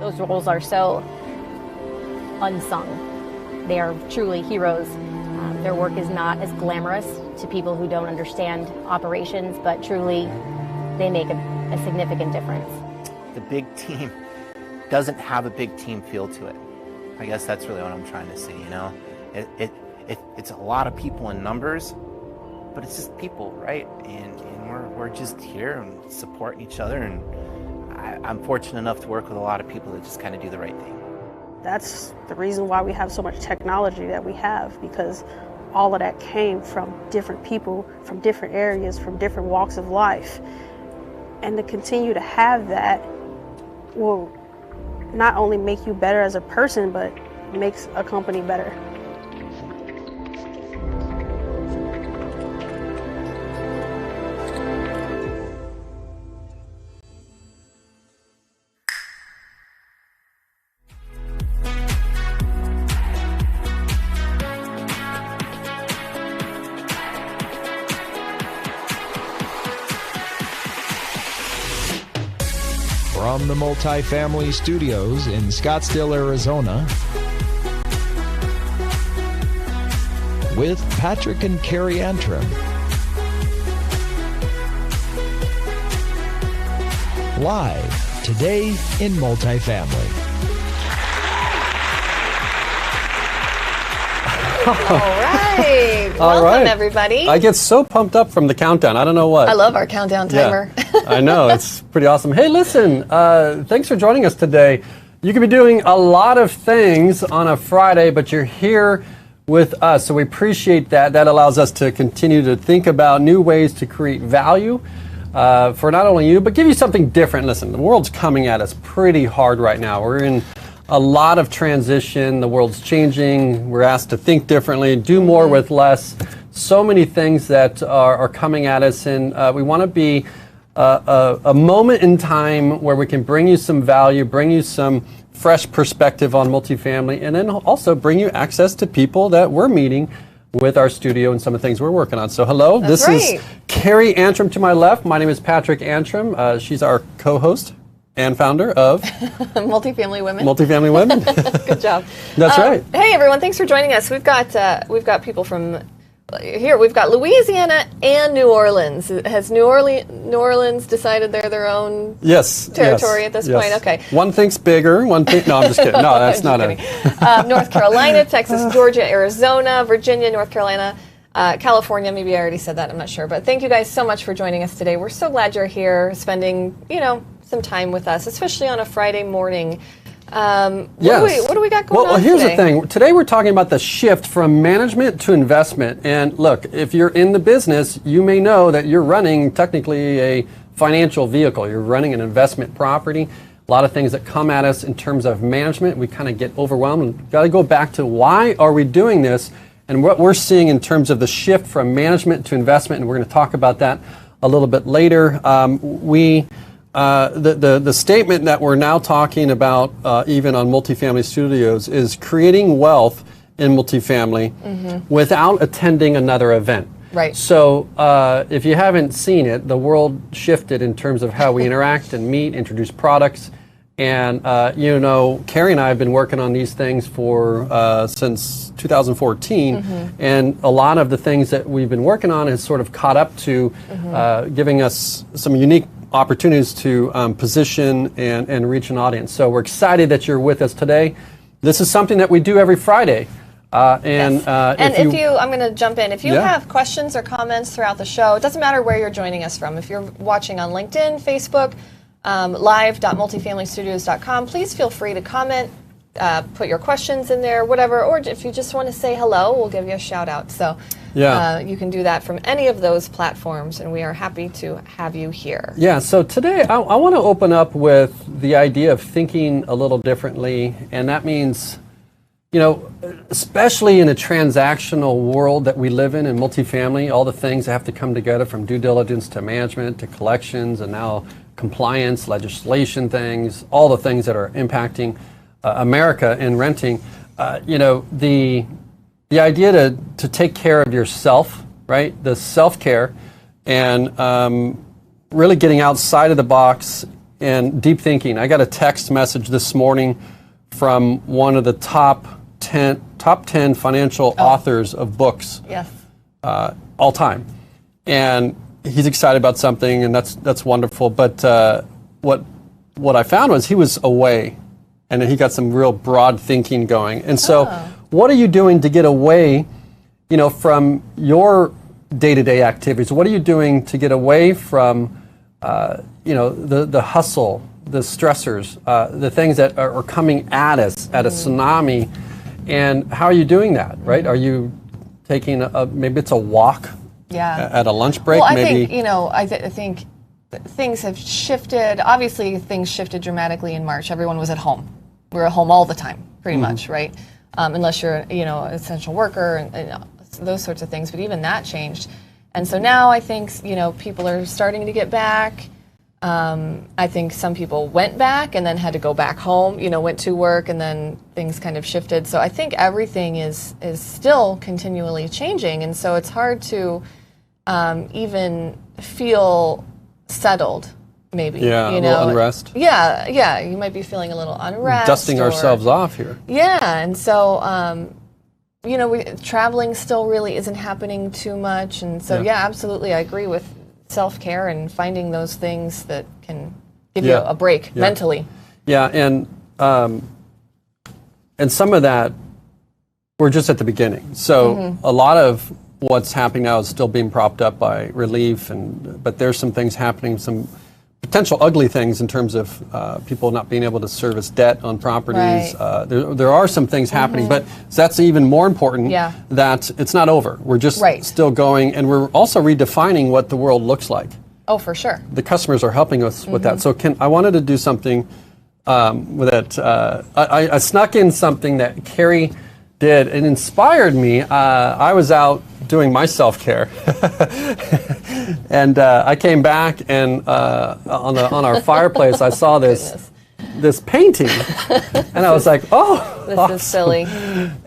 Those roles are so unsung. They are truly heroes. Their work is not as glamorous to people who don't understand operations, but truly they make a significant difference. The big team doesn't have a big team feel to it. I guess that's really what I'm trying to say, you know? It's a lot of people in numbers, but it's just people, right? And we're just here and supporting each other, and I'm fortunate enough to work with a lot of people that just kind of do the right thing. That's the reason why we have so much technology that we have, because all of that came from different people, from different areas, from different walks of life. And to continue to have that will not only make you better as a person, but makes a company better. From the Multifamily Studios in Scottsdale, Arizona, with Patrick and Carrie Antrim. Live today in Multifamily. All right. Welcome, everybody. I get so pumped up from the countdown. I don't know what. I love our countdown timer. Yeah, I know. It's pretty awesome. Hey, listen, thanks for joining us today. You could be doing a lot of things on a Friday, but you're here with us, so we appreciate that. That allows us to continue to think about new ways to create value for not only you, but give you something different. Listen, the world's coming at us pretty hard right now. We're in a lot of transition. The world's changing. We're asked to think differently, do more with less. So many things that are coming at us, and we want to be a moment in time where we can bring you some value, bring you some fresh perspective on multifamily, and then also bring you access to people that we're meeting with our studio and some of the things we're working on. So hello, this is Carrie Antrim to my left. My name is Patrick Antrim. She's our co-host and founder of Multifamily Women. Multifamily Women. Good job. That's right. Hey everyone, thanks for joining us. We've got people from here. We've got Louisiana and New Orleans. Has New Orleans decided they're their own territory at this point? Okay. One thinks bigger. One think. No, I'm just kidding. No, that's not it. North Carolina, Texas, Georgia, Arizona, Virginia, North Carolina. California, maybe I already said that, I'm not sure. But thank you guys so much for joining us today. We're so glad you're here, spending, some time with us, especially on a Friday morning. What do we got going on here's today? the thing. Today we're talking about the shift from management to investment. And look, if you're in the business, you may know that you're running technically a financial vehicle. You're running an investment property. A lot of things that come at us in terms of management, we kind of get overwhelmed. We've got to go back to why are we doing this? And what we're seeing in terms of the shift from management to investment, and we're going to talk about that a little bit later. The statement that we're now talking about, even on Multifamily Studios, is creating wealth in multifamily without attending another event. Right. So if you haven't seen it, the world shifted in terms of how we interact and meet, introduce products. And, Carrie and I have been working on these things for since 2014. And a lot of the things that we've been working on has sort of caught up to giving us some unique opportunities to position and reach an audience. So we're excited that you're with us today. This is something that we do every Friday. I'm going to jump in. If you have questions or comments throughout the show, it doesn't matter where you're joining us from. If you're watching on LinkedIn, Facebook, live.multifamilystudios.com. Please feel free to comment, put your questions in there, whatever, or if you just want to say hello, we'll give you a shout out. So you can do that from any of those platforms, and we are happy to have you here. Yeah, so today I want to open up with the idea of thinking a little differently, and that means, especially in a transactional world that we live in multifamily, all the things that have to come together from due diligence to management to collections and now compliance, legislation things, all the things that are impacting America in renting, the idea to take care of yourself, right? The self-care and really getting outside of the box and deep thinking. I got a text message this morning from one of the top 10 financial authors of books Yes. all time, and he's excited about something, and that's wonderful. But what I found was he was away, and he got some real broad thinking going. And so, what are you doing to get away, from your day-to-day activities? What are you doing to get away from, the hustle, the stressors, the things that are coming at us at a tsunami? And how are you doing that, right? Are you taking maybe it's a walk at a lunch break? Well, I maybe think, I think things have shifted. Obviously, things shifted dramatically in March. Everyone was at home. We were at home all the time, pretty much, right? Unless you're, an essential worker and those sorts of things. But even that changed. And so now I think, people are starting to get back. I think some people went back and then had to go back home, went to work, and then things kind of shifted. So I think everything is still continually changing. And so it's hard to even feel settled, maybe. Yeah, a little unrest. Yeah, you might be feeling a little unrest. Dusting ourselves off here. Yeah, and so, traveling still really isn't happening too much. And so, yeah, absolutely, I agree with self-care and finding those things that can give you a break mentally. Yeah, and some of that, we're just at the beginning. So a lot of what's happening now is still being propped up by relief, but there's some things happening, some potential ugly things in terms of people not being able to service debt on properties. Right. There are some things happening, but that's even more important that it's not over. We're just still going, and we're also redefining what the world looks like. Oh, for sure. The customers are helping us with that. So I wanted to do something with it. I snuck in something that Carrie did. It inspired me. I was out doing my self-care, and I came back, and on our fireplace I saw this painting, and I was like, "Oh, this awesome. is silly,"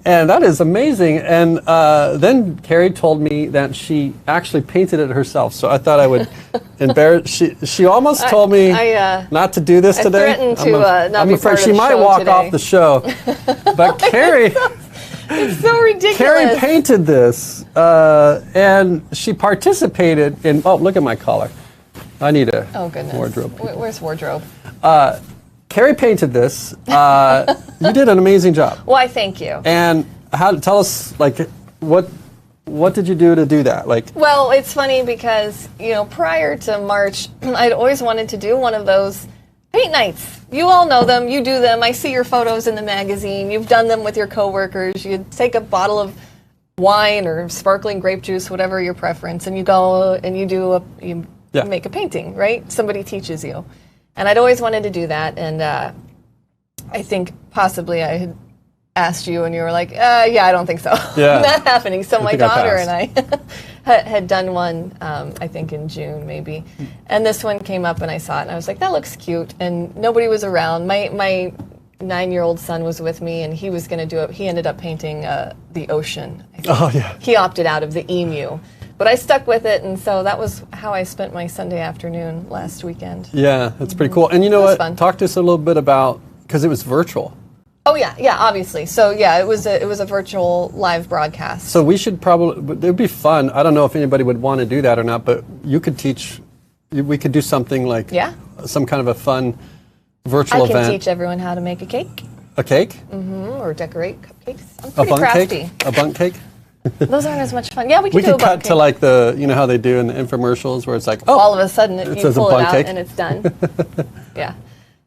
and that is amazing. And then Carrie told me that she actually painted it herself. So I thought I would embarrass. She almost told me not to do this today. I threatened to not I'm be afraid part of she the might show walk today. off the show. But Carrie. It's so ridiculous. Carrie painted this, and she participated in. Oh, look at my collar. I need a wardrobe. Where's wardrobe? Carrie painted this. You did an amazing job. Why, thank you. And tell us, what did you do to do that? Well, it's funny because, prior to March, I'd always wanted to do one of those paint nights. You all know them. You do them. I see your photos in the magazine. You've done them with your coworkers. You take a bottle of wine or sparkling grape juice, whatever your preference, and you go and you make a painting, right? Somebody teaches you. And I'd always wanted to do that. And I think possibly I had asked you, and you were like, I don't think so. Yeah. Not happening. So my daughter and I I had done one, I think in June maybe. And this one came up and I saw it and I was like, that looks cute. And nobody was around. My 9-year-old son was with me, and he was going to do it. He ended up painting the ocean. I think. Oh, yeah. He opted out of the emu. But I stuck with it, and so that was how I spent my Sunday afternoon last weekend. Yeah, that's pretty cool. And you know what? Fun. Talk to us a little bit about, because it was virtual. Oh yeah, obviously. So yeah, it was a virtual live broadcast. So we should probably, it would be fun. I don't know if anybody would want to do that or not, but you could teach, we could do something like some kind of a fun virtual event. I can teach everyone how to make a cake. A cake? Mm-hmm, or decorate cupcakes. I'm A pretty bundt crafty. cake? A bundt cake? Those aren't as much fun. Yeah, we could do a cut bundt cake. to like the, how they do in the infomercials where it's like, all of a sudden you says pull a it bundt out cake. and it's done. Yeah.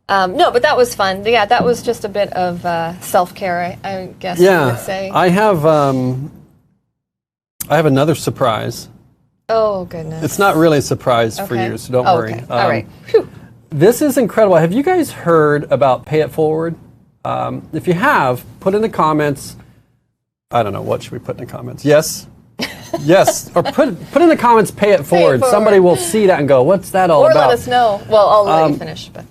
No, but that was fun. Yeah, that was just a bit of self-care, I guess you would say. I have another surprise. Oh, goodness. It's not really a surprise for you, so don't worry. Okay. All right. Whew. This is incredible. Have you guys heard about Pay It Forward? If you have, put in the comments. I don't know. What should we put in the comments? Yes? Yes. Or put in the comments, Pay It Forward. Somebody will see that and go, what's that all about? Or let us know. Well, I'll let you finish. But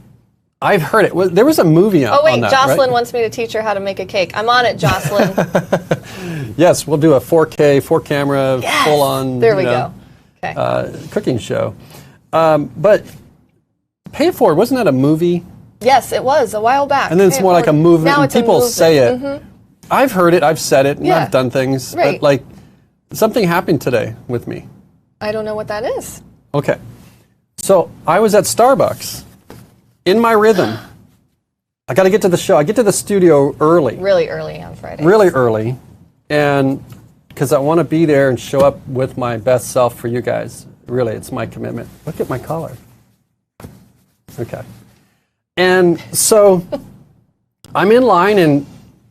I've heard it. There was a movie on that. Oh, wait. Jocelyn right? wants me to teach her how to make a cake. I'm on it, Jocelyn. Yes, we'll do a 4K, 4-camera, full-on there we go. Okay. Cooking show. But Pay It Forward, wasn't that a movie? Yes, it was a while back. And then it's more like a movement. Now And it's a people movement. say it. I've heard it, I've said it, and Yeah. I've done things. Right. But like, something happened today with me. I don't know what that is. Okay. So I was at Starbucks in my rhythm. I got to get to the show. I get to the studio early. Really early on Friday. Really early. And because I want to be there and show up with my best self for you guys. Really, it's my commitment. Look at my collar. Okay. And so I'm in line, and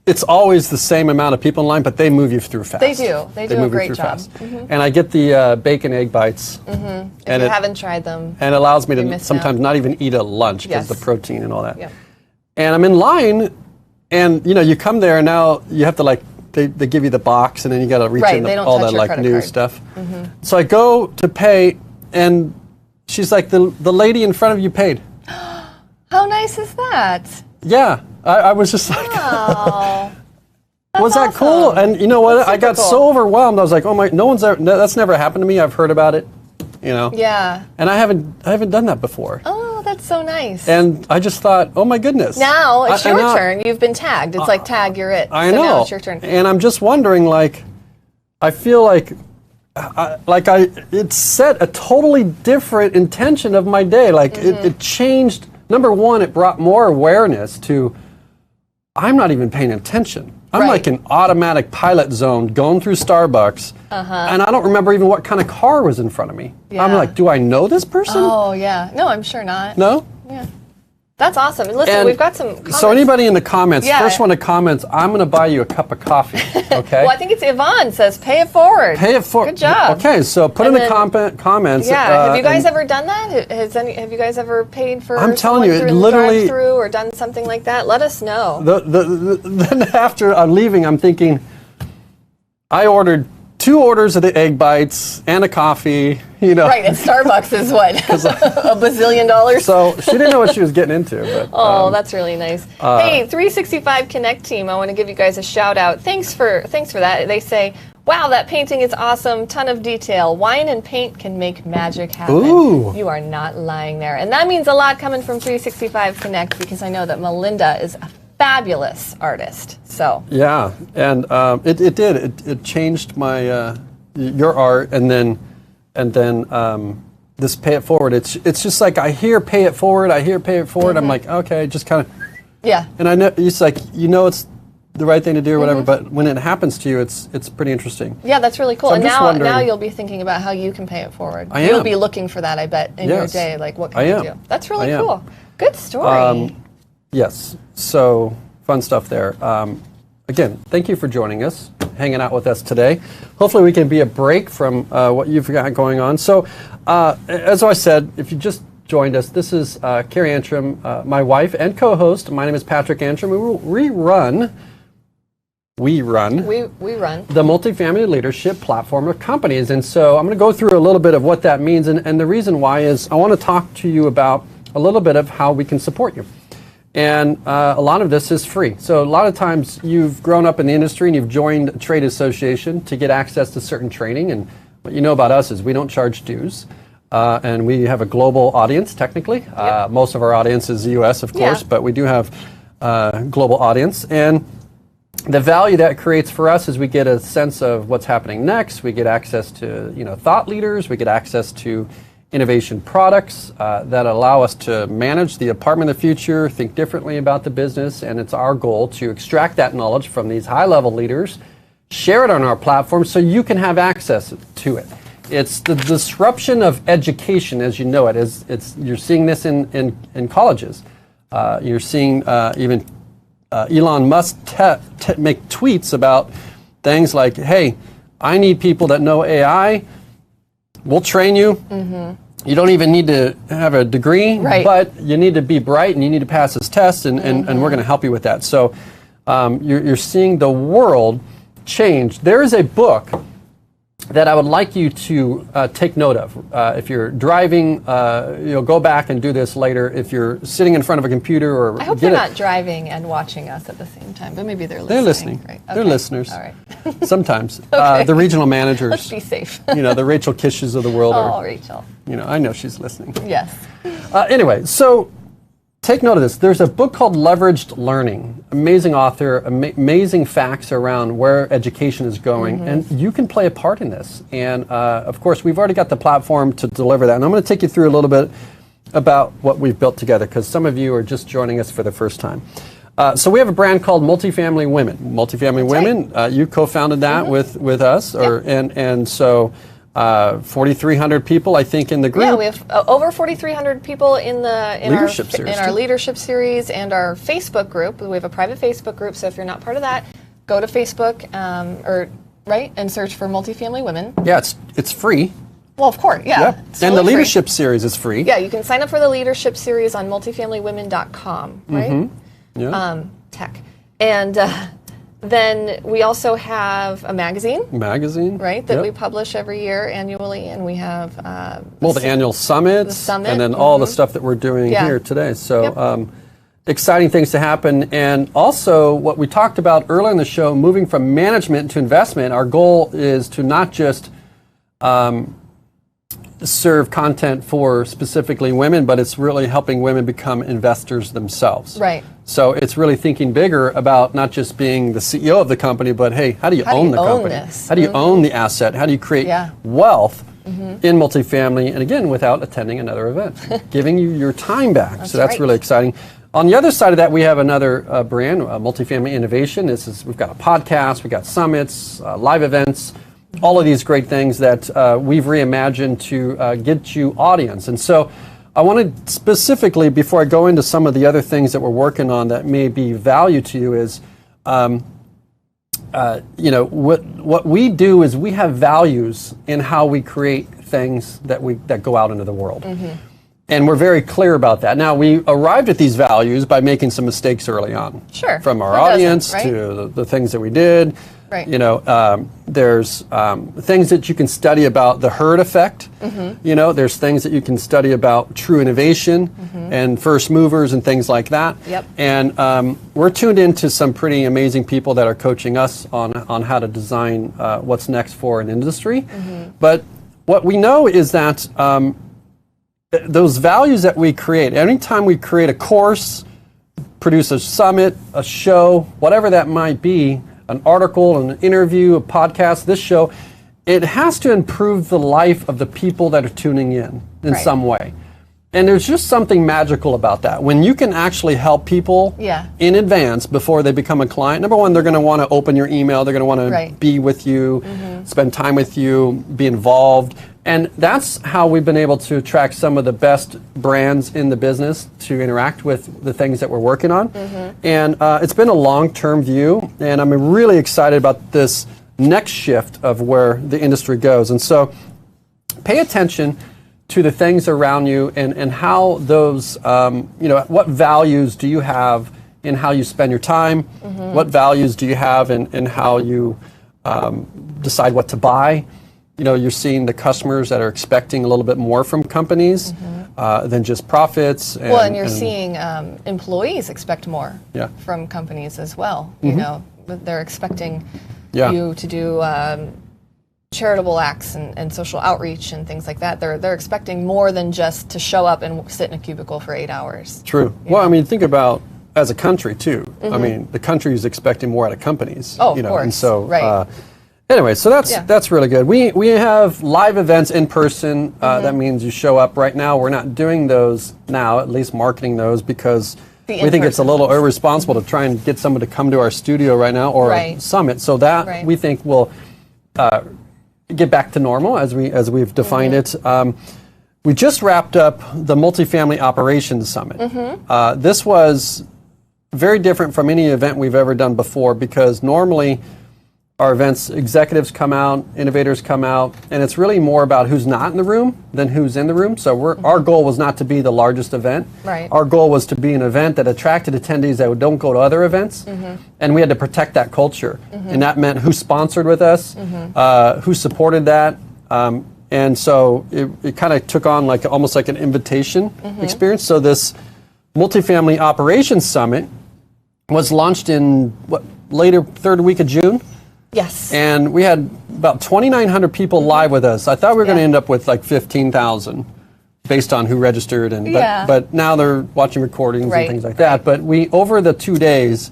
it's always the same amount of people in line, but they move you through fast. They do. They do a move you great through job. fast. And I get the bacon egg bites. If And you it- haven't tried them, And it allows me You to missed sometimes out. not even eat a lunch because Yes. the protein and all that. Yep. And I'm in line, and you come there, and now you have to they give you the box, and then you got to reach Right, in they don't all touch that your like credit new card. stuff. So I go to pay, and she's like, the lady in front of you paid. how nice is that? Yeah, I was just like, Oh, was that cool? awesome. And you know what? That's I super got cool. so overwhelmed. I was like, oh my, that's never happened to me. I've heard about it, yeah. and I haven't done that before. Oh, that's so nice. And I just thought, oh my goodness. Now it's I- your now- turn. You've been tagged. It's like tag, you're it. I so know. Now it's your turn. And I'm just wondering, like, I feel like it set a totally different intention of my day. Like, it changed. Number one, it brought more awareness to, I'm not even paying attention. I'm Right. like in automatic pilot zone going through Starbucks, and I don't remember even what kind of car was in front of me. I'm Yeah. like, do I know this person? Oh, yeah. No, I'm sure not. No? Yeah. That's awesome. Listen, And we've got some comments. so anybody in the comments, Yeah. first one to comments, I'm going to buy you a cup of coffee, okay? Well, I think it's Yvonne says, pay it forward. Pay it forward. Good job. Okay, so put And in the then- comments. Yeah. Have you guys and ever done that? Have you guys ever paid for I'm telling you, it someone through the literally- drive-through or done something like that? Let us know. Then after I'm leaving, I'm thinking, I ordered 2 orders of the egg bites and a coffee, Right, and Starbucks is what? a bazillion dollars? So she didn't know what she was getting into. But, Oh, that's really nice. Hey, 365 Connect team, I want to give you guys a shout out. Thanks for that. They say, wow, that painting is awesome. Ton of detail. Wine and paint can make magic happen. Ooh. You are not lying there. And that means a lot coming from 365 Connect because I know that Melinda is a fabulous artist. So yeah, and it did. It changed my your art, and then this Pay It Forward. It's just like I hear Pay It Forward. I'm like, okay, just kind of. yeah. And I know it's like it's the right thing to do or whatever, but when it happens to you, it's pretty interesting. Yeah, that's really cool. So I'm and just now wondering- you'll be thinking about how you can pay it forward. I You'll am. be looking for that, I bet, in your Yes. day. Like, what can I you am. do? That's really I am. cool. Good story. Yes, so fun stuff there. Again, thank you for joining us, hanging out with us today. Hopefully we can be a break from what you've got going on. So, as I said, if you just joined us, this is Carrie Antrim, my wife and co-host. My name is Patrick Antrim. We run we run. the multifamily leadership platform of companies. And so I'm going to go through a little bit of what that means. And the reason why is I want to talk to you about a little bit of how we can support you. And a lot of this is free. So a lot of times you've grown up in the industry and you've joined a trade association to get access to certain training. And what you know about us is we don't charge dues. And we have a global audience, technically. Most of our audience is the U.S., of course, but we do have global audience. And the value that creates for us is we get a sense of what's happening next. We get access to thought leaders. We get access to innovation products that allow us to manage the apartment of the future, think differently about the business, and it's our goal to extract that knowledge from these high-level leaders, share it on our platform so you can have access to it. It's the disruption of education as you know it. You're seeing this in colleges. You're seeing even Elon Musk make tweets about things like, hey, I need people that know AI. We'll train you. Mm-hmm. You don't even need to have a degree, but you need to be bright and you need to pass this test, and we're going to help you with that. So you're seeing the world change. There is a book that I would like you to take note of. If you're driving, go back and do this later. If you're sitting in front of a computer or I hope they're not driving and watching us at the same time, but maybe they're listening. They're listening. Right. They're Okay. listeners. All right. Sometimes. Okay. The regional managers. Let's be safe. The Rachel Kishes of the world. Oh, Rachel. I know she's listening. Yes. Anyway, so take note of this. There's a book called Leveraged Learning. Amazing author, amazing facts around where education is going, and you can play a part in this. And of course, we've already got the platform to deliver that. And I'm going to take you through a little bit about what we've built together, because some of you are just joining us for the first time. So we have a brand called Multifamily Women. Multifamily Women, you co-founded that with us, and so 4,300 people, I think, in the group. Yeah, we have over 4,300 people in our leadership series and our Facebook group. We have a private Facebook group, so if you're not part of that, go to Facebook and search for Multifamily Women. Yeah, it's free. Well, of course, yeah. Yep. And the leadership series is free. Yeah, you can sign up for the leadership series on multifamilywomen.com, right? Yeah. Tech. And then we also have a magazine, right, that we publish every year annually, and we have the annual summits, and then all the stuff that we're doing here today. So exciting things to happen. And also what we talked about earlier in the show, moving from management to investment, our goal is to not just serve content for specifically women, but it's really helping women become investors themselves. Right. So it's really thinking bigger about not just being the CEO of the company, but hey, how do you own the company? This? How do you own the asset? How do you create wealth in multifamily? And again, without attending another event, giving you your time back. So that's really exciting. On the other side of that, we have another brand, Multifamily Innovation. We've got a podcast, we've got summits, live events, all of these great things that we've reimagined to get you audience. And so I wanted specifically, before I go into some of the other things that we're working on that may be value to you, is what we do is we have values in how we create things that go out into the world. And we're very clear about that. Now, we arrived at these values by making some mistakes early on. Sure. From our audience to the things that we did. Right. There's things that you can study about the herd effect. There's things that you can study about true innovation and first movers and things like that. Yep. And we're tuned into some pretty amazing people that are coaching us on how to design what's next for an industry. But what we know is that those values that we create, anytime we create a course, produce a summit, a show, whatever that might be, an article, an interview, a podcast, this show, it has to improve the life of the people that are tuning in some way. And there's just something magical about that. When you can actually help people in advance before they become a client, number one, they're going to want to open your email, they're going to want to be with you, spend time with you, be involved. And that's how we've been able to attract some of the best brands in the business to interact with the things that we're working on. And it's been a long-term view, and I'm really excited about this next shift of where the industry goes. And so pay attention to the things around you and how those, what values do you have in how you spend your time? What values do you have in how you decide what to buy? You're seeing the customers that are expecting a little bit more from companies than just profits. And you're seeing employees expect more from companies as well. They're expecting you to do charitable acts and social outreach and things like that. They're expecting more than just to show up and sit in a cubicle for 8 hours. True. Well, I mean, think about as a country too. I mean, the country is expecting more out of companies. Oh, of course. And so. Anyway, so that's really good. We have live events in person. That means you show up. Right now, we're not doing those now, at least marketing those, because we think it's a little irresponsible to try and get someone to come to our studio right now or a summit. So that we think will get back to normal as we've defined it. We just wrapped up the Multifamily Operations Summit. This was very different from any event we've ever done before, because normally our events, executives come out, innovators come out, and it's really more about who's not in the room than who's in the room. So our goal was not to be the largest event. Right. Our goal was to be an event that attracted attendees that don't go to other events, and we had to protect that culture. And that meant who sponsored with us, who supported that, and so it kind of took on almost like an invitation experience. So this Multifamily Operations Summit was launched in later third week of June. Yes. And we had about 2,900 people live with us. I thought we were going to end up with 15,000 based on who registered. But now they're watching recordings and things like that. But over the 2 days,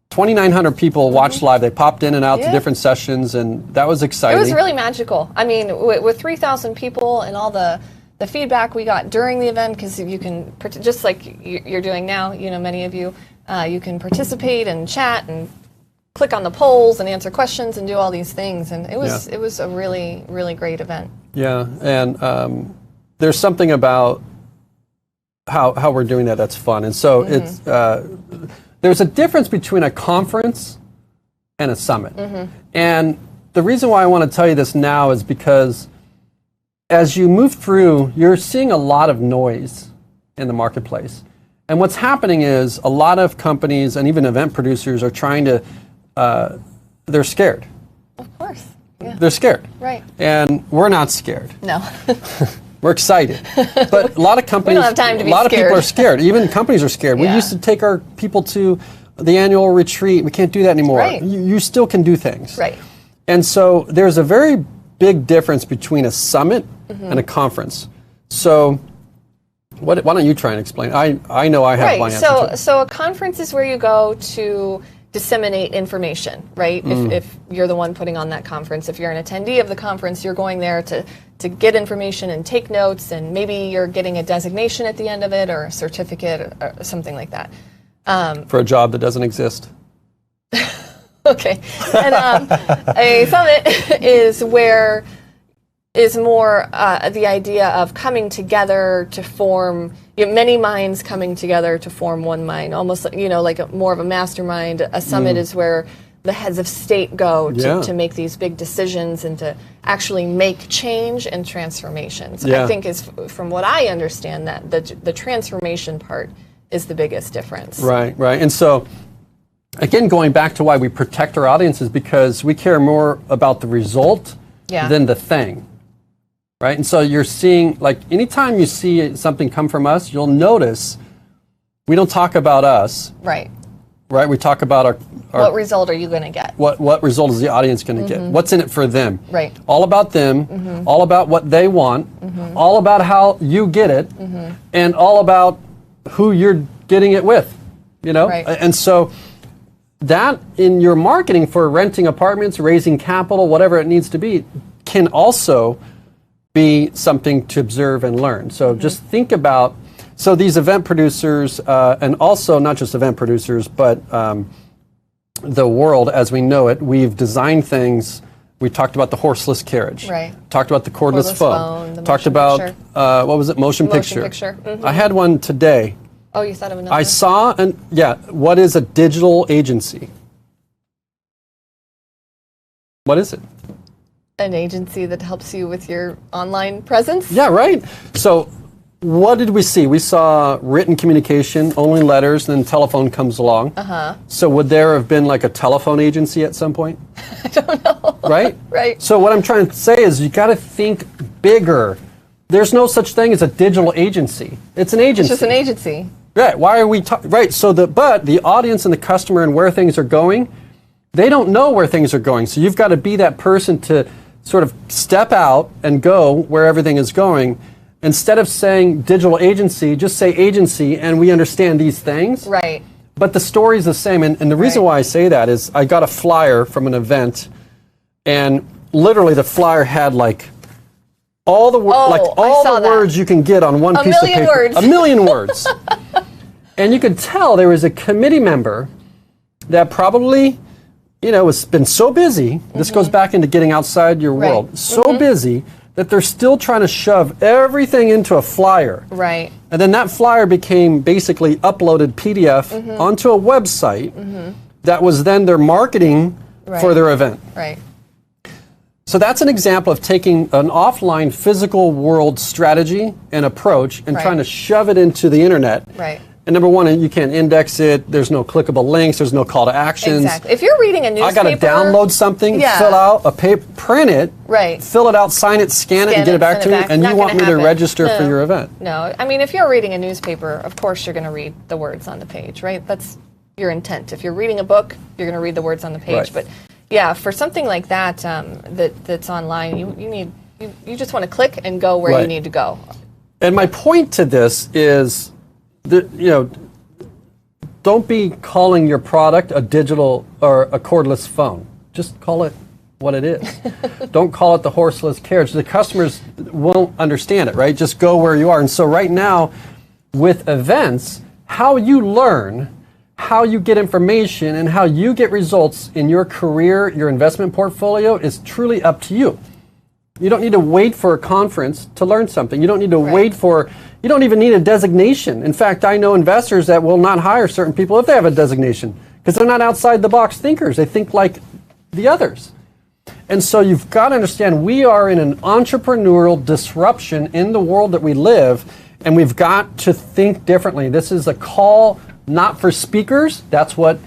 2,900 people watched live. They popped in and out to different sessions, and that was exciting. It was really magical. I mean, with 3,000 people and all the feedback we got during the event, because you can, just like you're doing now, many of you, you can participate and chat and click on the polls and answer questions and do all these things, and it was a really, really great event. Yeah, and there's something about how we're doing that's fun, and so it's there's a difference between a conference and a summit, and the reason why I want to tell you this now is because as you move through, you're seeing a lot of noise in the marketplace, and what's happening is a lot of companies and even event producers are trying to they're scared. Of course. Yeah. They're scared. Right. And we're not scared. No. We're excited. But a lot of companies, we don't have time to be a lot scared. of people are scared. Even companies are scared. We used to take our people to the annual retreat. We can't do that anymore. Right. You still can do things. Right. And so there's a very big difference between a summit and a conference. So why don't you try and explain? I know I have my answer. So a conference is where you go to disseminate information, right? If you're the one putting on that conference, if you're an attendee of the conference, you're going there to get information and take notes, and maybe you're getting a designation at the end of it or a certificate or something like that. For a job that doesn't exist. Okay. And a summit is more the idea of coming together to form many minds coming together to form one mind, almost like more of a mastermind. A summit is where the heads of state go to make these big decisions and to actually make change and transformation. So I think from what I understand, that the transformation part is the biggest difference. Right. And so again, going back to why we protect our audiences, because we care more about the result than the thing. Right, and so you're seeing, anytime you see something come from us, you'll notice we don't talk about us. Right. Right, we talk about our what result are you going to get? What result is the audience going to get? What's in it for them? Right. All about them, all about what they want, all about how you get it, and all about who you're getting it with, Right. And so that in your marketing for renting apartments, raising capital, whatever it needs to be, can also be something to observe and learn. So just think about, these event producers, and also not just event producers, but the world as we know it, we've designed things. We talked about the horseless carriage. Right. Talked about the cordless phone. Talked about, what was it, motion picture. I had one today. Oh, you thought of another? I saw, what is a digital agency? What is it? An agency that helps you with your online presence? Yeah, right. So what did we see? We saw written communication, only letters, and then telephone comes along. So would there have been a telephone agency at some point? I don't know. Right? Right. So what I'm trying to say is you got to think bigger. There's no such thing as a digital agency. It's an agency. It's just an agency. Right. Why are we right? So but the audience and the customer and where things are going, they don't know where things are going. So you've got to be that person to sort of step out and go where everything is going. Instead of saying digital agency, just say agency, and we understand these things. Right. But the story's the same. And the reason why I say that is I got a flyer from an event, and literally the flyer had all the words you can get on one piece of paper. Words. A million words. And you could tell there was a committee member that probably has been so busy, this goes back into getting outside your world, so busy that they're still trying to shove everything into a flyer. Right. And then that flyer became basically uploaded PDF onto a website that was then their marketing for their event. Right. So that's an example of taking an offline physical world strategy and approach and trying to shove it into the internet. Right. And number one, you can't index it. There's no clickable links. There's no call to actions. Exactly. If you're reading a newspaper, I got to download something, fill out a paper, print it, fill it out, sign it, scan it, and get it back to me. And you want me to register for your event? No. I mean, if you're reading a newspaper, of course you're going to read the words on the page, right? That's your intent. If you're reading a book, you're going to read the words on the page. But yeah, for something like that, that's online, you just want to click and go where you need to go. And my point to this is, don't be calling your product a digital or a cordless phone. Just call it what it is. Don't call it the horseless carriage. The customers won't understand it, right? Just go where you are. And so right now, with events, how you learn, how you get information, and how you get results in your career, your investment portfolio is truly up to you. You don't need to wait for a conference to learn something. You don't need to wait for, you don't even need a designation. In fact, I know investors that will not hire certain people if they have a designation because they're not outside the box thinkers. They think like the others. And so you've got to understand we are in an entrepreneurial disruption in the world that we live, and we've got to think differently. This is a call not for speakers. That's what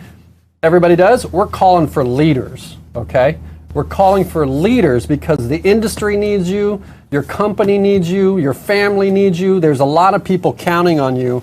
everybody does. We're calling for leaders, okay? We're calling for leaders because the industry needs you, your company needs you, your family needs you. There's a lot of people counting on you,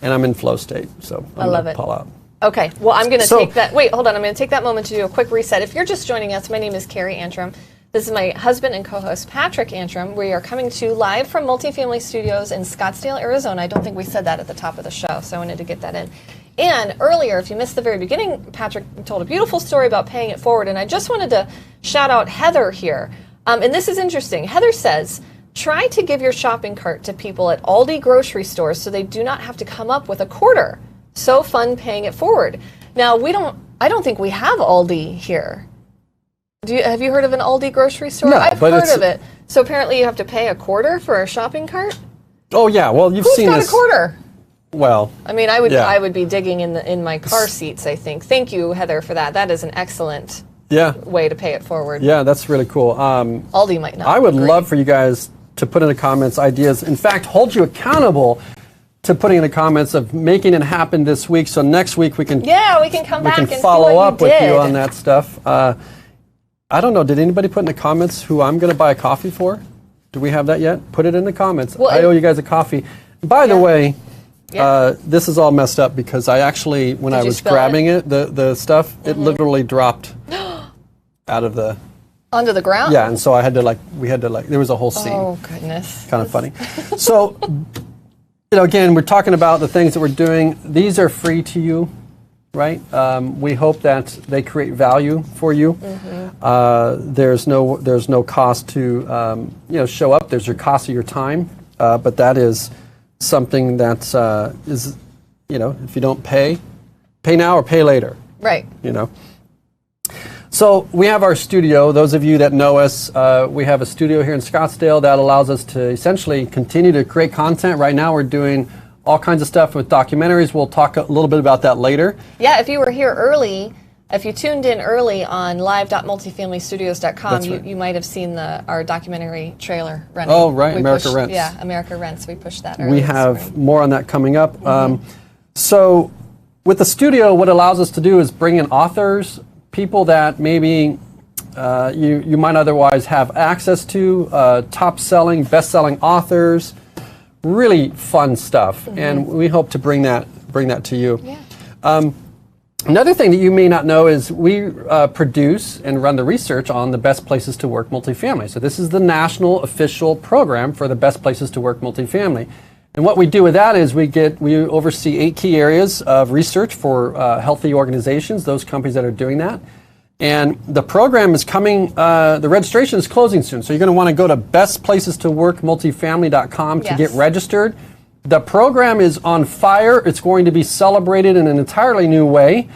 and I'm in flow state, so I love it. Pull out. Okay, well, I'm going to take that. Wait, hold on. I'm going to take that moment to do a quick reset. If you're just joining us, my name is Carrie Antrim. This is my husband and co-host, Patrick Antrim. We are coming to you live from Multifamily Studios in Scottsdale, Arizona. I don't think we said that at the top of the show, so I wanted to get that in. And earlier, if you missed the very beginning, Patrick told a beautiful story about paying it forward, and I just wanted to shout out Heather here. And this is interesting. Heather says, try to give your shopping cart to people at Aldi grocery stores so they do not have to come up with a quarter. So fun paying it forward. Now, I don't think we have Aldi here. Have you heard of an Aldi grocery store? No, I've heard of it. So apparently you have to pay a quarter for a shopping cart? Oh yeah, well you've seen this. Who's got a quarter? Well, I mean, I would be digging in my car seats, I think. Thank you, Heather, for that. That is an excellent way to pay it forward. Yeah, that's really cool. Aldi might not. I would love for you guys to put in the comments ideas. In fact, hold you accountable to putting in the comments of making it happen this week. So next week we can come back and follow up with you on that stuff. I don't know. Did anybody put in the comments who I'm going to buy a coffee for? Do we have that yet? Put it in the comments. Well, I owe you guys a coffee. By the way, this is all messed up because I actually, when I was grabbing it, the stuff, it literally dropped out of the... Onto the ground? Yeah, and so we had to there was a whole scene. Oh, goodness. Kind of funny. So, again, we're talking about the things that we're doing. These are free to you, right? We hope that they create value for you. There's no cost to, show up. There's your cost of your time, but that is something that is, if you don't pay now or pay later. Right. So we have our studio. Those of you that know us, we have a studio here in Scottsdale that allows us to essentially continue to create content. Right now we're doing all kinds of stuff with documentaries. We'll talk a little bit about that later. Yeah, if you were here early, if you tuned in early on live.multifamilystudios.com, you might have seen our documentary trailer running. Oh, right, America Rents. Yeah, America Rents. We pushed that early. We have more on that coming up. So with the studio, what it allows us to do is bring in authors, people that maybe you might otherwise have access to, top-selling, best-selling authors, really fun stuff, and we hope to bring that to you. Yeah. Another thing that you may not know is we produce and run the research on the Best Places to Work Multifamily. So this is the national official program for the Best Places to Work Multifamily. And what we do with that is we oversee 8 key areas of research for healthy organizations, those companies that are doing that. And the program is coming, the registration is closing soon. So you're going to want to go to bestplacesToWorkMultifamily.com to get registered. The program is on fire. It's going to be celebrated in an entirely new way.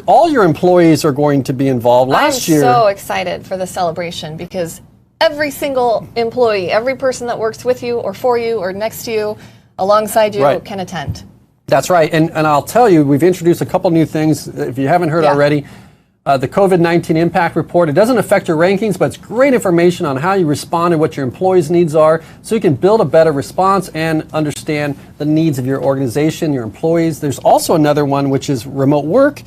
All your employees are going to be involved. Last year, I'm so excited for the celebration because every single employee, every person that works with you or for you or next to you, alongside you, can attend. That's right. And I'll tell you, we've introduced a couple new things. If you haven't heard already, the COVID-19 impact report. It doesn't affect your rankings, but it's great information on how you respond and what your employees' needs are, so you can build a better response and understand the needs of your organization, your employees. There's also another one, which is remote work.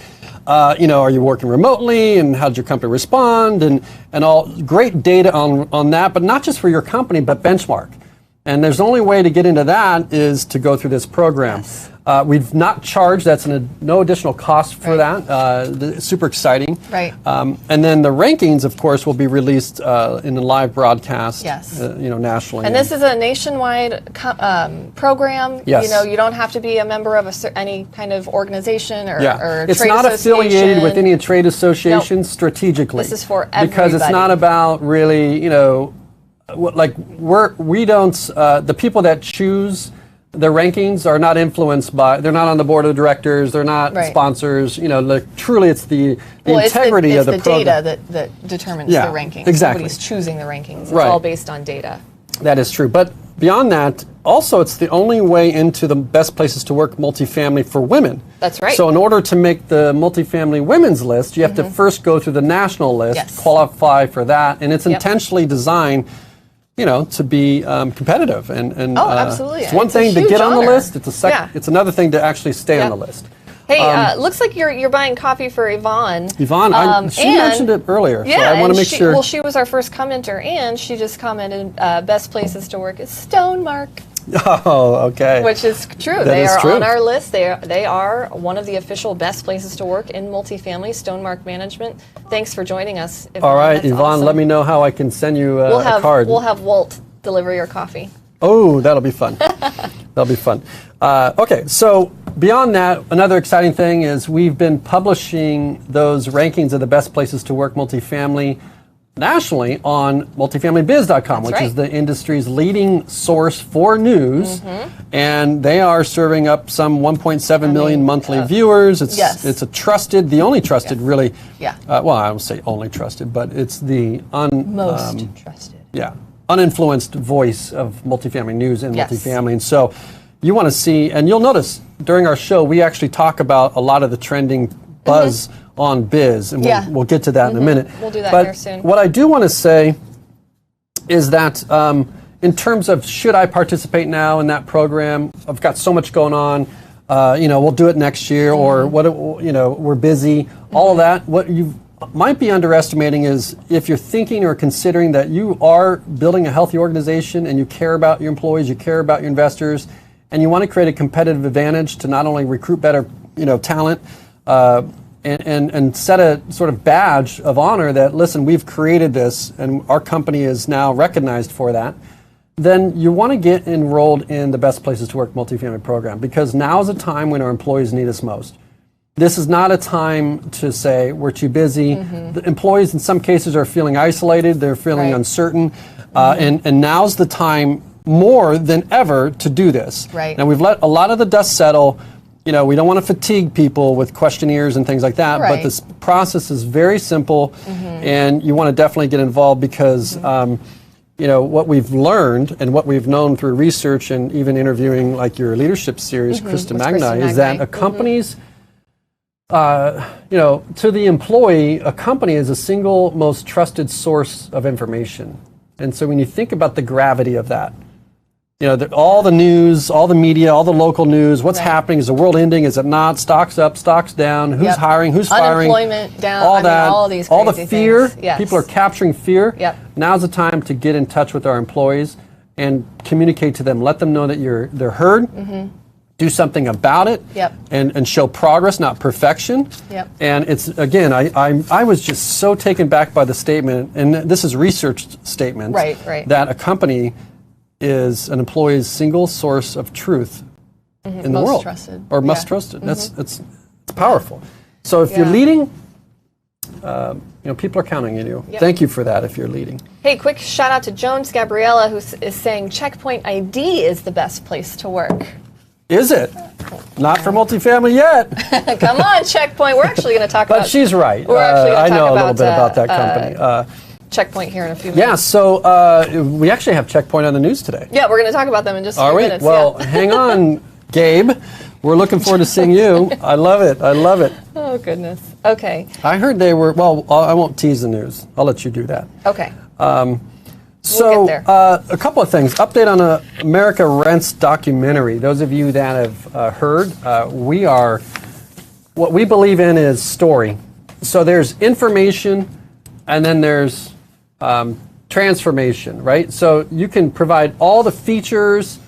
Are you working remotely, and how did your company respond, and all great data on that, but not just for your company, but benchmark. And there's the only way to get into that is to go through this program. Yes. We've not charged, that's no additional cost for that. It's super exciting. Right. And then the rankings, of course, will be released in a live broadcast, Yes. Nationally. And this is a nationwide program. Yes. You don't have to be a member of any kind of organization or It's trade not affiliated with any trade associations strategically. This is for everybody. Because it's not about really, we don't, the people that choose the rankings are not influenced by, they're not on the board of directors, they're not sponsors, truly it's the integrity of the program. It's the data that determines the rankings. Exactly. Nobody's choosing the rankings. It's Right. all based on data. That is true. But beyond that, also it's the only way into the best places to work multifamily for women. That's right. So in order to make the multifamily women's list, you have to first go through the national list, Yes. qualify for that, and it's intentionally designed to be competitive. And absolutely. It's one It's a thing to huge get on the honor. list. It's another thing to actually stay on the list. Hey, looks like you're buying coffee for Yvonne. Yvonne, she mentioned it earlier, so I want to make sure. Well, she was our first commenter, and she just commented, best places to work is Stonemark. Oh, okay. Which is true. They are on our list. They are one of the official best places to work in multifamily, Stonemark Management. Thanks for joining us, Yvonne. All right, That's Yvonne, awesome. let me know how I can send you a card. We'll have Walt deliver your coffee. Oh, that'll be fun. That'll be fun. Okay, so beyond that, another exciting thing is we've been publishing those rankings of the best places to work multifamily nationally on multifamilybiz.com, which is the industry's leading source for news. And they are serving up some 1.7 million monthly viewers. It's a trusted, the only trusted really. Yeah. Well, I don't say only trusted, but it's the most trusted. Yeah. Uninfluenced voice of multifamily news in Yes. multifamily. And so you want to see, and you'll notice during our show, we actually talk about a lot of the trending buzz on biz, and we'll get to that in a minute. We'll do that but here soon. What I do want to say is that in terms of should I participate now in that program, I've got so much going on, we'll do it next year, or we're busy, all of that. What you might be underestimating is if you're thinking or considering that you are building a healthy organization and you care about your employees, you care about your investors, and you want to create a competitive advantage to not only recruit better talent, and set a sort of badge of honor that, listen, we've created this and our company is now recognized for that, then you want to get enrolled in the Best Places to Work multifamily program, because now is a time when our employees need us most. This is not a time to say we're too busy. The employees in some cases are feeling isolated, they're feeling uncertain, and now's the time more than ever to do this. Right. Now we've let a lot of the dust settle. We don't want to fatigue people with questionnaires and things like that, but this process is very simple, and you want to definitely get involved because what we've learned and what we've known through research and even interviewing like your leadership series, Krista Magni, is that a company's to the employee, a company is a single most trusted source of information. And so when you think about the gravity of that, all the news, all the media, all the local news, what's happening, is the world ending, is it not, stocks up, stocks down, who's hiring, who's firing, unemployment down, all that, all these all the crazy fear, things. Yes. people are capturing fear. Yep. Now's the time to get in touch with our employees and communicate to them, let them know that they're heard. Do something about it, and show progress, not perfection. And it's, again, I was just so taken back by the statement, and this is research statements, that a company is an employee's single source of truth in the most world, trusted. or most trusted. It's powerful. So if you're leading, people are counting on you. Thank you for that if you're leading. Hey, quick shout out to Jones Gabriella, who is saying Checkpoint ID is the best place to work. Is it? Not for multifamily yet. Come on, Checkpoint. We're actually going to talk about. But she's right. We're actually going to I talk know a little bit about that company. Checkpoint here in a few minutes. Yeah, so we actually have Checkpoint on the news today. Yeah, we're going to talk about them in just a few minutes. Well, hang on, Gabe. We're looking forward to seeing you. I love it. I love it. Oh, goodness. Okay. I heard they were, well, I won't tease the news. I'll let you do that. Okay. So, get there. a couple of things. Update on the America Rents documentary. Those of you that have heard, what we believe in is story. So there's information, and then there's transformation, right? So you can provide all the features.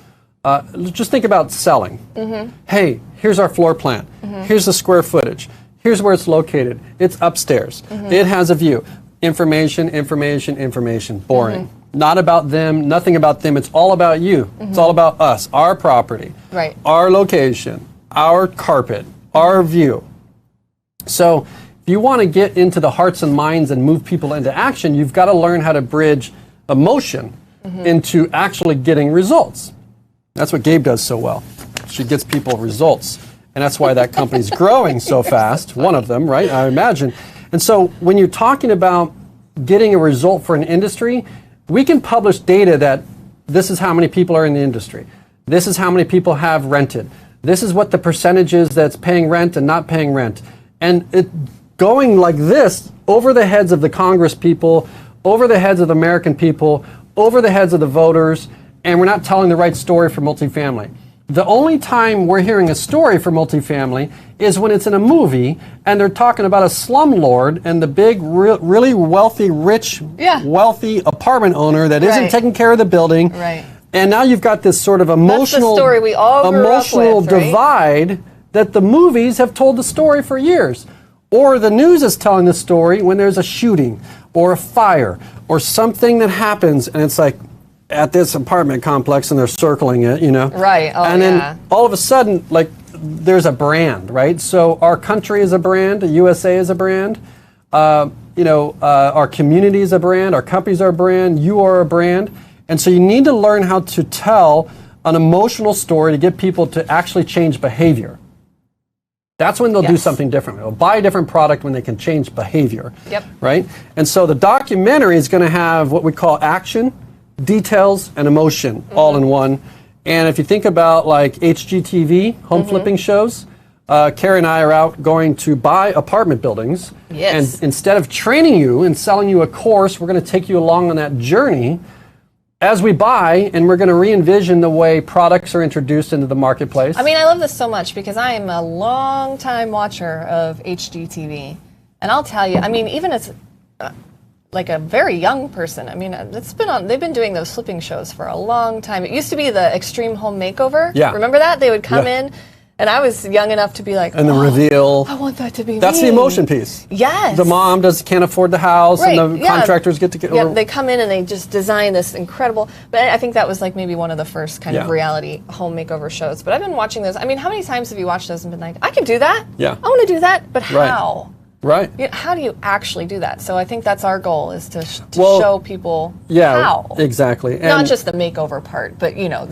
Just think about selling. Hey, here's our floor plan. Here's the square footage. Here's where it's located. It's upstairs. It has a view. Information, information, information. Boring. Not about them, nothing about them. It's all about you. It's all about us, our property, Right. our location, our carpet, our view. So if you want to get into the hearts and minds and move people into action, you've got to learn how to bridge emotion into actually getting results. That's what Gabe does so well. She gets people results. And that's why that company's growing so fast. One of them, right? I imagine. And so when you're talking about getting a result for an industry, we can publish data that this is how many people are in the industry. This is how many people have rented. This is what the percentage is that's paying rent and not paying rent. And it going like this over the heads of the Congress people, over the heads of the American people, over the heads of the voters, and we're not telling the right story for multifamily. The only time we're hearing a story for multifamily is when it's in a movie and they're talking about a slumlord and the big, really wealthy, rich, wealthy apartment owner that isn't taking care of the building. Right. And now you've got this sort of emotional, That's the story we all grew up with, right? divide that the movies have told the story for years. Or the news is telling the story when there's a shooting or a fire or something that happens and it's like, at this apartment complex and they're circling it, you know. Right. Oh, and then all of a sudden, like, there's a brand, right? So our country is a brand, the USA is a brand, our community is a brand, our companies are a brand, you are a brand. And so you need to learn how to tell an emotional story to get people to actually change behavior. That's when they'll do something different. They'll buy a different product when they can change behavior. Yep. Right? And so the documentary is going to have what we call action, details, and emotion all in one. And if you think about like HGTV, home flipping shows, Carrie and I are out going to buy apartment buildings. Yes. And instead of training you and selling you a course, we're going to take you along on that journey as we buy, and we're going to re-envision the way products are introduced into the marketplace. I mean, I love this so much because I am a long-time watcher of HGTV. And I'll tell you, I mean, even as like a very young person, I mean, they've been doing those flipping shows for a long time. It used to be the Extreme Home Makeover. Yeah. Remember that? They would come in, and I was young enough to be like, and the reveal. I want that to be That's me. the emotion piece. Yes. The mom can't afford the house, Right, and the contractors get to get. Yeah, they come in and they just design this incredible. But I think that was like maybe one of the first kind of reality home makeover shows. But I've been watching those. I mean, how many times have you watched those and been like, I can do that? Yeah. I want to do that, but how? Right. You know, how do you actually do that? So I think that's our goal, is to show people how. Exactly. And not just the makeover part, but you know,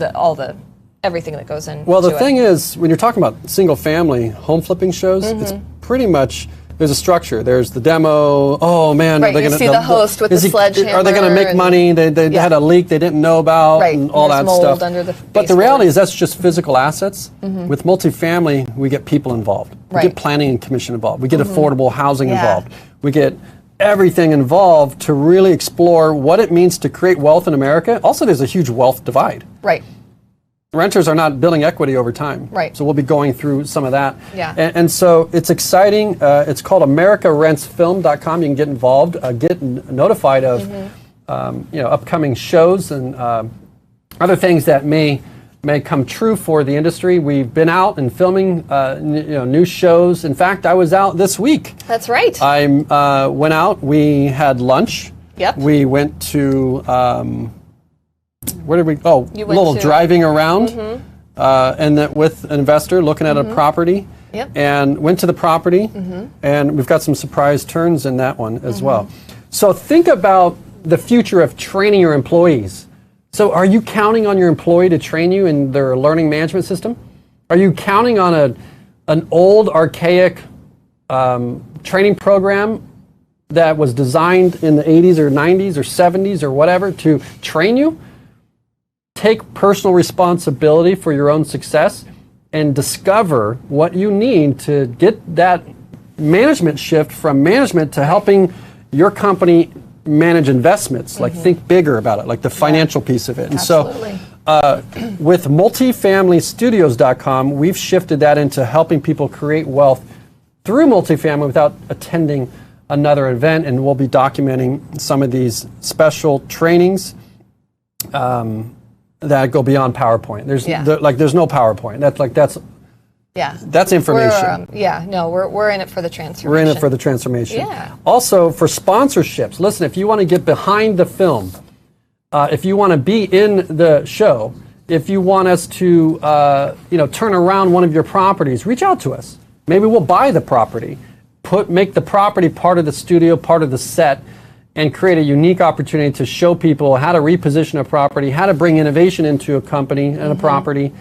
everything that goes in. Well, the thing is, when you're talking about single-family home flipping shows, it's pretty much there's a structure. There's the demo. Oh man, right. You see the host with the sledgehammer. Are they going to make money? They had a leak they didn't know about, and all that stuff. Under the but the reality is that's just physical assets. With multifamily, we get people involved. We get planning and commission involved. We get affordable housing involved. We get everything involved to really explore what it means to create wealth in America. Also, there's a huge wealth divide. Right. Renters are not building equity over time. Right. So we'll be going through some of that. Yeah. And so it's exciting. It's called AmericaRentsFilm.com. You can get involved, get notified of upcoming shows and other things that may come true for the industry. We've been out and filming new shows. In fact, I was out this week. That's right. I went out. We had lunch. Yep. We went to... where did we? Oh, a little driving around, and that with an investor looking at a property. Yep. And went to the property, and we've got some surprise turns in that one as well. So think about the future of training your employees. So are you counting on your employee to train you in their learning management system? Are you counting on an old, archaic training program that was designed in the 80s or 90s or 70s or whatever to train you? Take personal responsibility for your own success and discover what you need to get that management shift from management to helping your company manage investments, like think bigger about it, like the financial piece of it. And Absolutely. so with multifamilystudios.com, we've shifted that into helping people create wealth through multifamily without attending another event, and we'll be documenting some of these special trainings that go beyond PowerPoint. There's there's no PowerPoint. That's information. We're in it for the transformation. We're in it for the transformation. Yeah. Also, for sponsorships, listen, if you want to get behind the film, if you want to be in the show, if you want us to turn around one of your properties, reach out to us. Maybe we'll buy the property, make the property part of the studio, part of the set, and create a unique opportunity to show people how to reposition a property, how to bring innovation into a company and a property,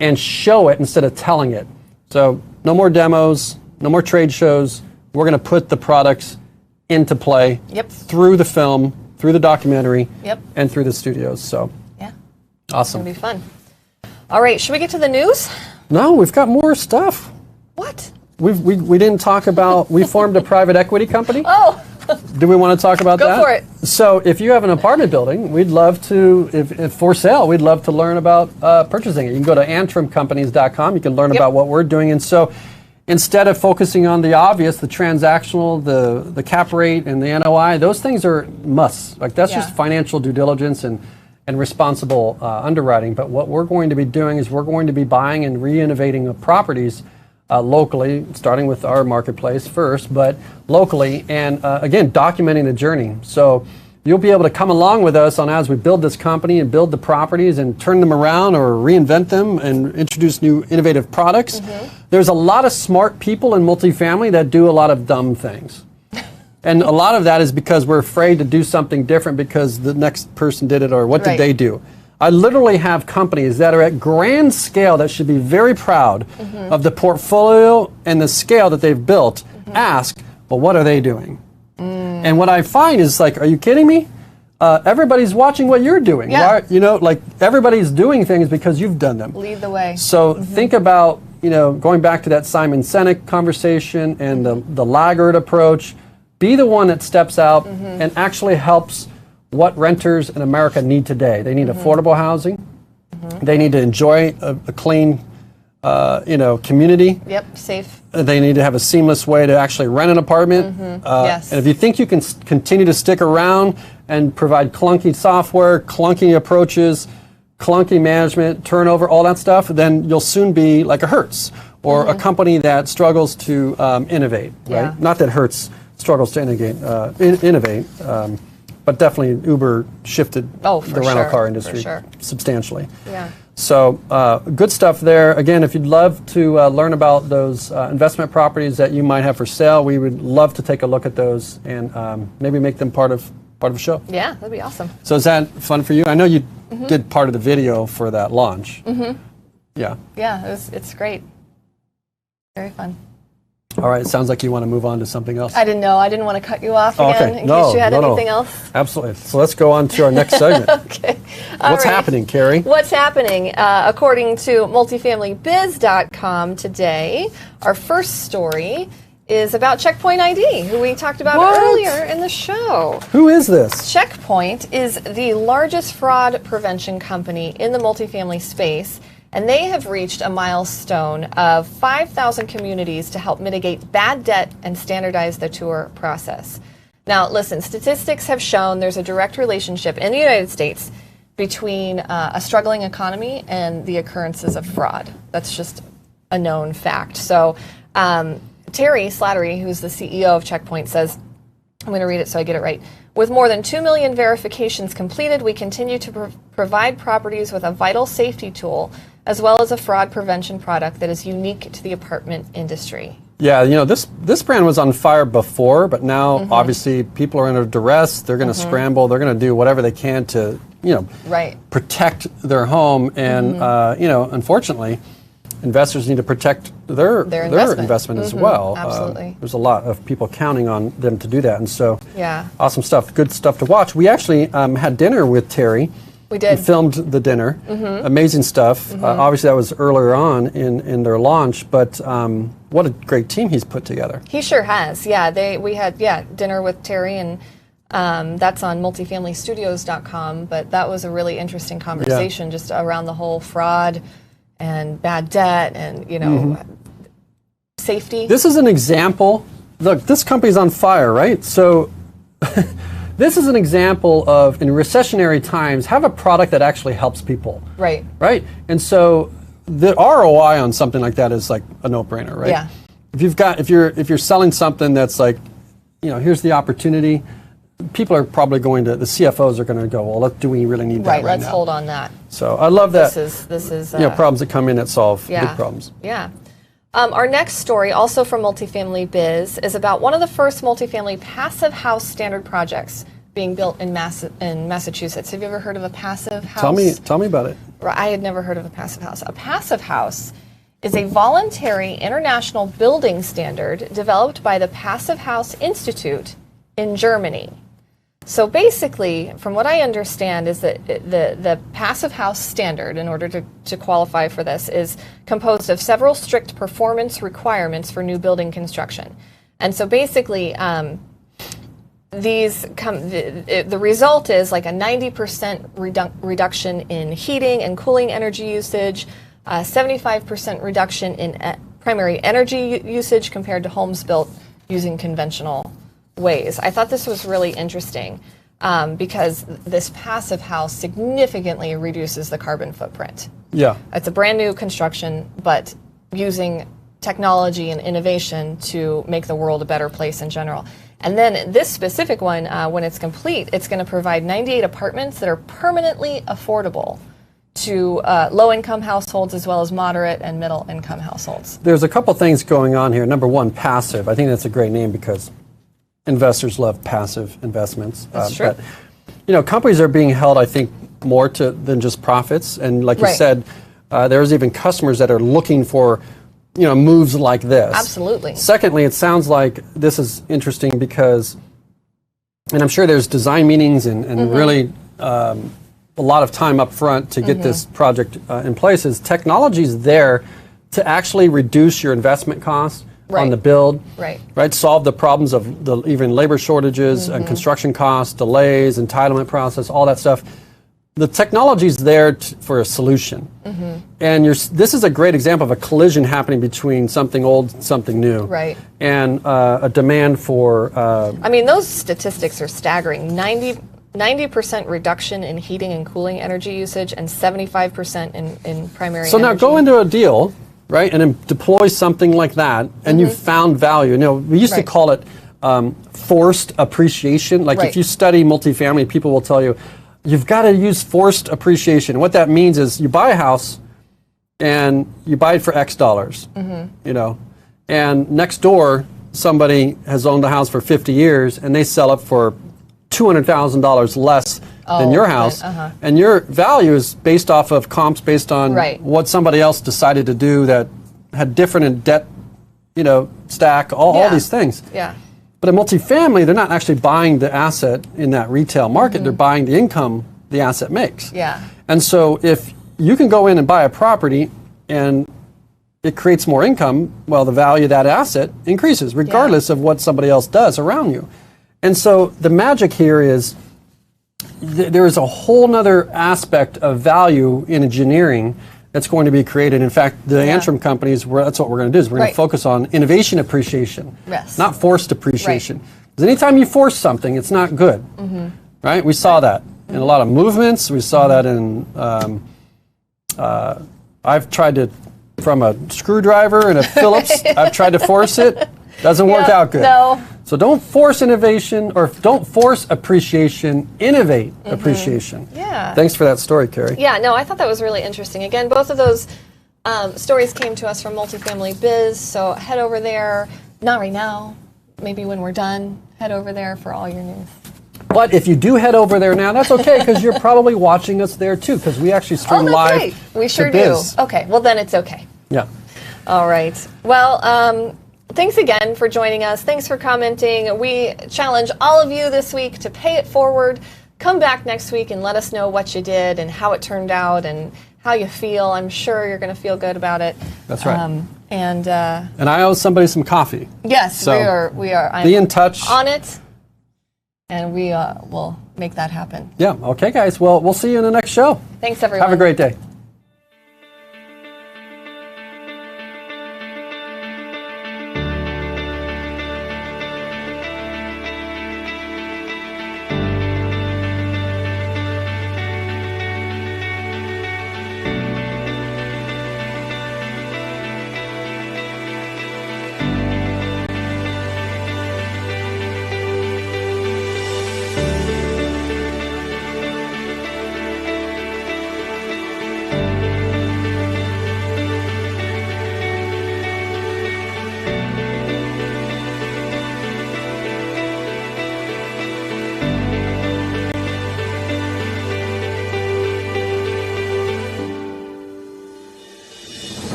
and show it instead of telling it. So no more demos, no more trade shows. We're going to put the products into play through the film, through the documentary, and through the studios. So awesome. It's going to be fun. All right, should we get to the news? No, we've got more stuff. What? We didn't talk about, we formed a private equity company. Oh. Do we want to talk about that? Go for it. So if you have an apartment building, we'd love to, if for sale, we'd love to learn about purchasing it. You can go to antrimcompanies.com. You can learn about what we're doing. And so instead of focusing on the obvious, the transactional, the cap rate, and the NOI, those things are musts. Like that's just financial due diligence and responsible underwriting. But what we're going to be doing is we're going to be buying and re-innovating properties locally, starting with our marketplace first, but locally, and again, documenting the journey. So you'll be able to come along with us as we build this company and build the properties and turn them around or reinvent them and introduce new innovative products. There's a lot of smart people in multifamily that do a lot of dumb things. And a lot of that is because we're afraid to do something different because the next person did it, or what did they do? I literally have companies that are at grand scale that should be very proud of the portfolio and the scale that they've built. Ask, well, what are they doing? And what I find is like, are you kidding me? Everybody's watching what you're doing. Why, everybody's doing things because you've done them. Lead the way. So think about, going back to that Simon Sinek conversation and the laggard approach. Be the one that steps out and actually helps what renters in America need today. They need affordable housing. They need to enjoy a clean, community. Safe. They need to have a seamless way to actually rent an apartment. And if you think you can continue to stick around and provide clunky software, clunky approaches, clunky management, turnover, all that stuff, then you'll soon be like a Hertz or a company that struggles to innovate. Right? Not that Hertz struggles to innovate. But definitely Uber shifted the rental car industry substantially. So good stuff there. Again, if you'd love to learn about those investment properties that you might have for sale, we would love to take a look at those and maybe make them part of a show. Yeah, that'd be awesome. So is that fun for you? I know you did part of the video for that launch. Yeah. Yeah, it's great. Very fun. All right, it sounds like you want to move on to something else. I didn't know. I didn't want to cut you off again in case you had anything else. Absolutely. So let's go on to our next segment. What's happening, Carrie? What's happening? According to multifamilybiz.com today, our first story is about Checkpoint ID, who we talked about earlier in the show. Who is this? Checkpoint is the largest fraud prevention company in the multifamily space. And they have reached a milestone of 5,000 communities to help mitigate bad debt and standardize the tour process. Now, listen, statistics have shown there's a direct relationship in the United States between a struggling economy and the occurrences of fraud. That's just a known fact. So Terry Slattery, who's the CEO of Checkpoint, says, I'm going to read it so I get it right. With more than 2 million verifications completed, we continue to provide properties with a vital safety tool as well as a fraud prevention product that is unique to the apartment industry. Yeah, this brand was on fire before, but now obviously people are under duress. They're going to scramble. They're going to do whatever they can to, protect their home. And, unfortunately, investors need to protect their investment as well. Absolutely. There's a lot of people counting on them to do that. And so, awesome stuff. Good stuff to watch. We actually had dinner with Terry We did. We filmed the dinner. Amazing stuff. Obviously, that was earlier on in their launch, but what a great team he's put together. He sure has. Yeah, we had dinner with Terry, and that's on multifamilystudios.com. But that was a really interesting conversation just around the whole fraud and bad debt and safety. This is an example. Look, this company's on fire, right? So this is an example of, in recessionary times, have a product that actually helps people. Right. Right? And so the ROI on something like that is like a no-brainer, right? Yeah. If you're selling something that's like, here's the opportunity, people are probably the CFOs are going to go, well, do we really need that right now? Right, let's hold on that. So I love that. This is problems that come in that solve big problems. Yeah. Our next story, also from Multifamily Biz, is about one of the first multifamily passive house standard projects being built in Massachusetts. Have you ever heard of a passive house? Tell me about it. I had never heard of a passive house. A passive house is a voluntary international building standard developed by the Passive House Institute in Germany. So basically, from what I understand, is that the Passive House standard, in order to qualify for this, is composed of several strict performance requirements for new building construction. And so basically, the result is like a 90% reduction in heating and cooling energy usage, 75% reduction in primary energy usage compared to homes built using conventional ways. I thought this was really interesting because this passive house significantly reduces the carbon footprint. Yeah. It's a brand new construction, but using technology and innovation to make the world a better place in general. And then this specific one, when it's complete, it's going to provide 98 apartments that are permanently affordable to low-income households as well as moderate and middle-income households. There's a couple things going on here. Number one, passive. I think that's a great name because investors love passive investments. That's true. But, companies are being held, I think, more than just profits. And like you said, there's even customers that are looking for, moves like this. Absolutely. Secondly, it sounds like this is interesting because, and I'm sure there's design meetings and really a lot of time up front to get this project in place, is technology's there to actually reduce your investment costs on the build, right? Solve the problems of even labor shortages and construction costs, delays, entitlement process, all that stuff. The technology's there for a solution, and this is a great example of a collision happening between something old and something new, right? And a demand for. I mean, those statistics are staggering. 90% reduction in heating and cooling energy usage, and 75% in primary. So now go into a deal. Right, and then deploy something like that, and you found value. We used to call it forced appreciation. Like if you study multifamily, people will tell you, you've got to use forced appreciation. What that means is you buy a house, and you buy it for X dollars, and next door, somebody has owned the house for 50 years, and they sell it for $200,000 less than your house, and your value is based off of comps based on what somebody else decided to do that had different in debt, stack, all these things. Yeah. But in multifamily, they're not actually buying the asset in that retail market. They're buying the income the asset makes. Yeah. And so if you can go in and buy a property and it creates more income, well, the value of that asset increases regardless of what somebody else does around you. And so the magic here is there is a whole nother aspect of value in engineering that's going to be created. In fact, the Antrim companies, that's what we're going to do, is we're going to focus on innovation appreciation, not forced appreciation. Because anytime you force something, it's not good, right? We saw that in a lot of movements. We saw that in, I've tried to, from a screwdriver and a Phillips, I've tried to force it. Doesn't work out good. No. So don't force innovation, or don't force appreciation, innovate appreciation. Yeah. Thanks for that story, Carrie. Yeah, no, I thought that was really interesting. Again, both of those stories came to us from Multifamily Biz, so head over there. Not right now. Maybe when we're done, head over there for all your news. But if you do head over there now, that's okay, because you're probably watching us there too, because we actually stream live. Right. We sure to do. Biz. Okay, well then it's okay. Yeah. All right. Well, thanks again for joining us. Thanks for commenting. We challenge all of you this week to pay it forward. come back next week and let us know what you did and how it turned out and how you feel. I'm sure you're going to feel good about it. That's right. And I owe somebody some coffee. yes, So, we are. I'm be in touch. on it, and we will make that happen. Yeah. Okay, guys. Well, we'll see you in the next show. Thanks, everyone. Have a great day.